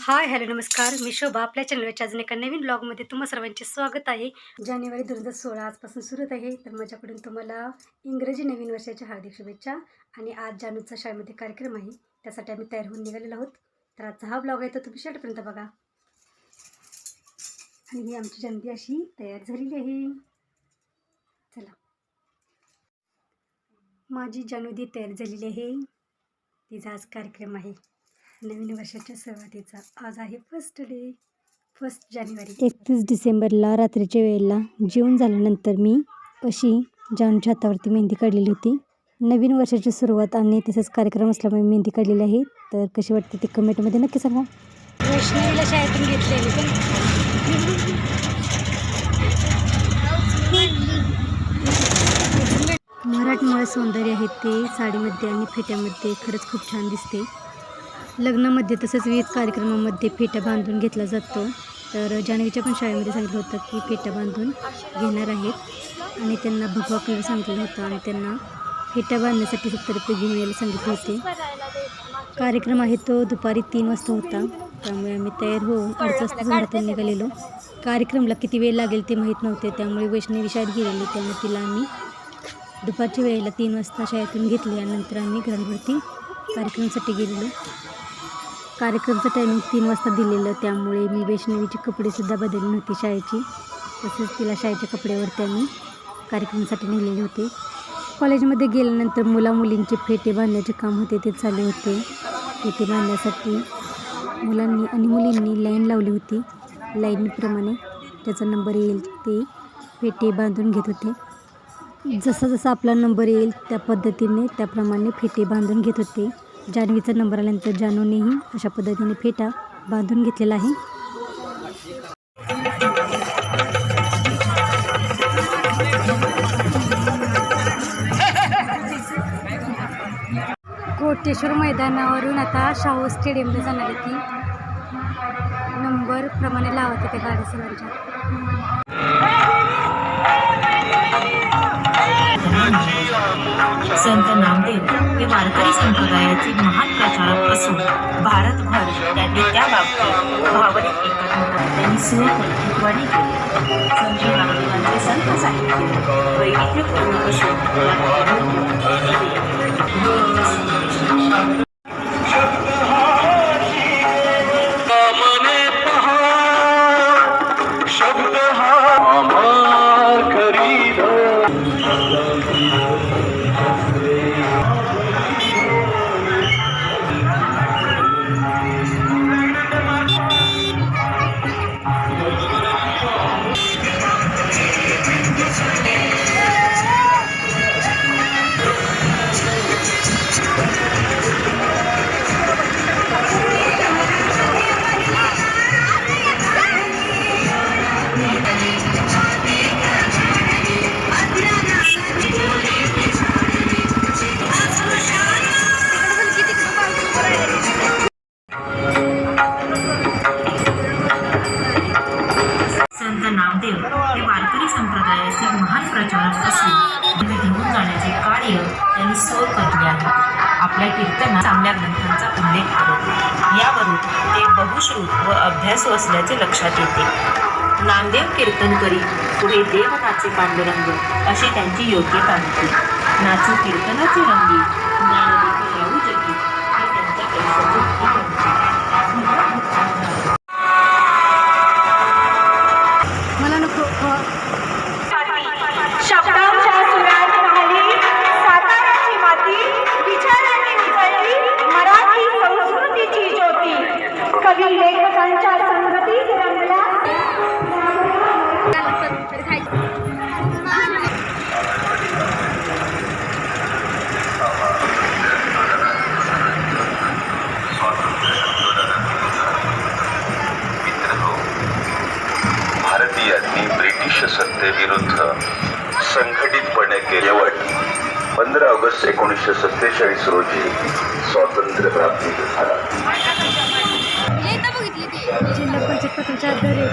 Hi hello नमस्कार, मी शोभा. आपल्या चॅनलवरच्या अजून एका नवीन ब्लॉगमध्ये तुम्हा सर्वांचे स्वागत आहे. जानेवारी 2016 आजपासून सुरू होत आहे. तर माझ्याकडून तुम्हाला इंग्रजी नवीन वर्षाच्या हार्दिक शुभेच्छा. आणि आज जानूचा शाळेमध्ये कार्यक्रम आहे, त्यासाठी आम्ही तयार होऊन निघालेलो आहोत. तर आजचा हा ब्लॉग आहे तो तुम्ही शेवटपर्यंत बघा. आणि ही आमची जानवी अशी तयार झालेली आहे. चला, माझी जानवी तयार झालेली आहे. तिचा आज कार्यक्रम आहे नवीन वर्षाच्या सुरुवातीचा. आज आहे फर्स्ट जानेवारी. 31 डिसेंबरला रात्रीच्या वेळेला जेवण झाल्यानंतर मी अशी जानूच्या हातावरती मेहंदी काढलेली होती. नवीन वर्षाची सुरुवात आणि तसेच कार्यक्रम असल्यामुळे मेहंदी काढलेली आहे. तर कशी वाटते ते कमेंटमध्ये नक्की सांगा. वैष्णवीला शाळेतून घेतलेली मराठमोळं सौंदर्य आहे ते साडीमध्ये आणि फेट्यामध्ये खरंच खूप छान दिसते. लग्नामध्ये तसंच विविध कार्यक्रमामध्ये फेटा बांधून घेतला जातो. तर जानवीच्या पण शाळेमध्ये सांगितलं होतं की फेटा बांधून घेणार आहेत आणि त्यांना भगवा कलर सांगितलं होतं आणि त्यांना फेटा बांधण्यासाठी 70 रुपये घेऊन यायला सांगितले होते. कार्यक्रम आहे तो दुपारी 3 वाजता होता, त्यामुळे आम्ही तयार होऊन 8 वाजता घरातून निघालेलो. कार्यक्रमाला किती वेळ लागेल ते माहीत नव्हते, त्यामुळे वैष्णवी शाळेत गेलेली, त्यामुळे तिला आम्ही दुपारच्या वेळेला 3 वाजता शाळेतून घेतले आणि नंतर आम्ही घरावरती कार्यक्रमासाठी गेलेलो. कार्यक्रमचं टायमिंग 3 वाजता दिलेलं, त्यामुळे मी वैष्णवीचे कपडेसुद्धा बदलले नव्हते शाळेची. तसेच तिला शाळेच्या कपड्यावरती आम्ही कार्यक्रमासाठी नेलेले होते. कॉलेजमध्ये गेल्यानंतर मुलींचे फेटे बांधण्याचे काम होते ते चालू होते. फेटे बांधण्यासाठी मुलांनी आणि मुलींनी लाईन लावली होती. लाईनप्रमाणे त्याचा नंबर येईल ते फेटे बांधून घेत होते. जसा जसा आपला नंबर येईल त्या पद्धतीने त्याप्रमाणे फेटे बांधून घेत होते. जानवीचा नंबर आल्यानंतर जानूनेही अशा पद्धतीने फेटा बांधून घेतलेला आहे. कोटेश्वर मैदानावरून आता शाहू स्टेडियमला जाणार आहे ती. नंबर प्रमाणे लावत होते गाड्या सगळ्यांच्या. संत नामदेव हे वारकरी संप्रदायाचे महान प्रचारक असून भारतभर त्यांनी त्या बाबतीत भावनिक एकात्मता त्यांनी सुखवाणी केली. संत नामदेवांचे संत साहित्य वैविध्यपूर्ण असून नामदेव हे वारकरी संप्रदायाचे महान प्रचारक असून घेऊन जाण्याचे कार्य त्यांनी सोय करले आहे. आपल्या कीर्तनात चांगल्या ग्रंथांचा उल्लेख आहे. यावरून ते बहुश्रुत व अभ्यासू असल्याचे लक्षात येते. नामदेव कीर्तन करी पुढे देव नाचे पांडुरंग अशी त्यांची योग्यता होती. नाचू कीर्तनाचे रंगी ज्ञानदेव राहू जगी हे त्यांच्या आयुष्याचे शब्दांच्या सुरात राहिली साताऱ्याची माती, विचारांनी उजळली मराठी संस्कृतीची ज्योती. कवी लेखकांच्या संगतीत रंगला भारतीयांनी ब्रिटिश सत्तेविरुद्ध संघटितपणे केवळ 15 ऑगस्ट 1947 रोजी स्वातंत्र्य प्राप्त झाला. जिल्हा परिषद पत्राच्या आधारे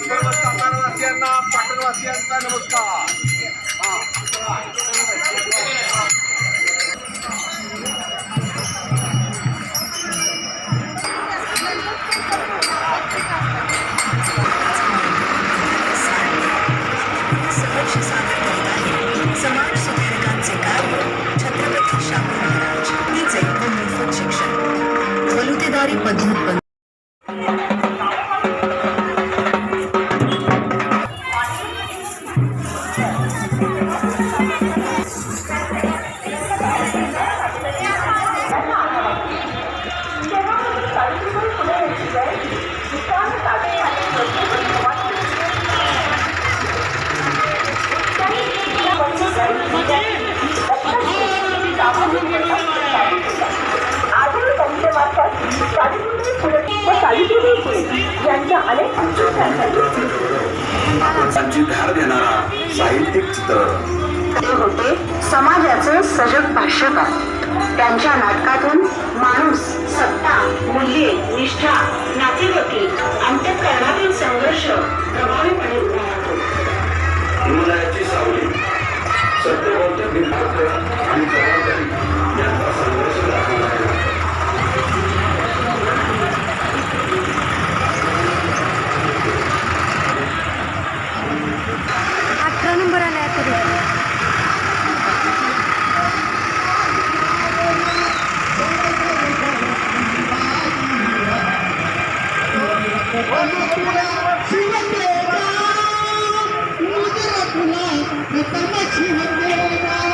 सर्व सातारावासियांना पाटणवासियांचा नमस्कार. समाज सुधारकांचे कार्य छत्रपती शाहू महाराज हिचे व मोफत शिक्षण बलुतेदारी पद्धत बंद. यांच्या अनेक त्यांची धार देणारा साहित्यिक चित्र ते होते समाजाचे सजग भाष्यकार. त्यांच्या नाटकातून माणूस, सत्ता, मूल्ये, निष्ठा, नातेवाईक, अंतःकरणातील संघर्ष प्रभावीपणे उभा राहतो. हिमालयाची सावली सत्यबोध निर्माते आणि जबाबदारी यांचा संघर्ष दाखवला आहे. 18 नंबर आला आहे तरी. Thank you.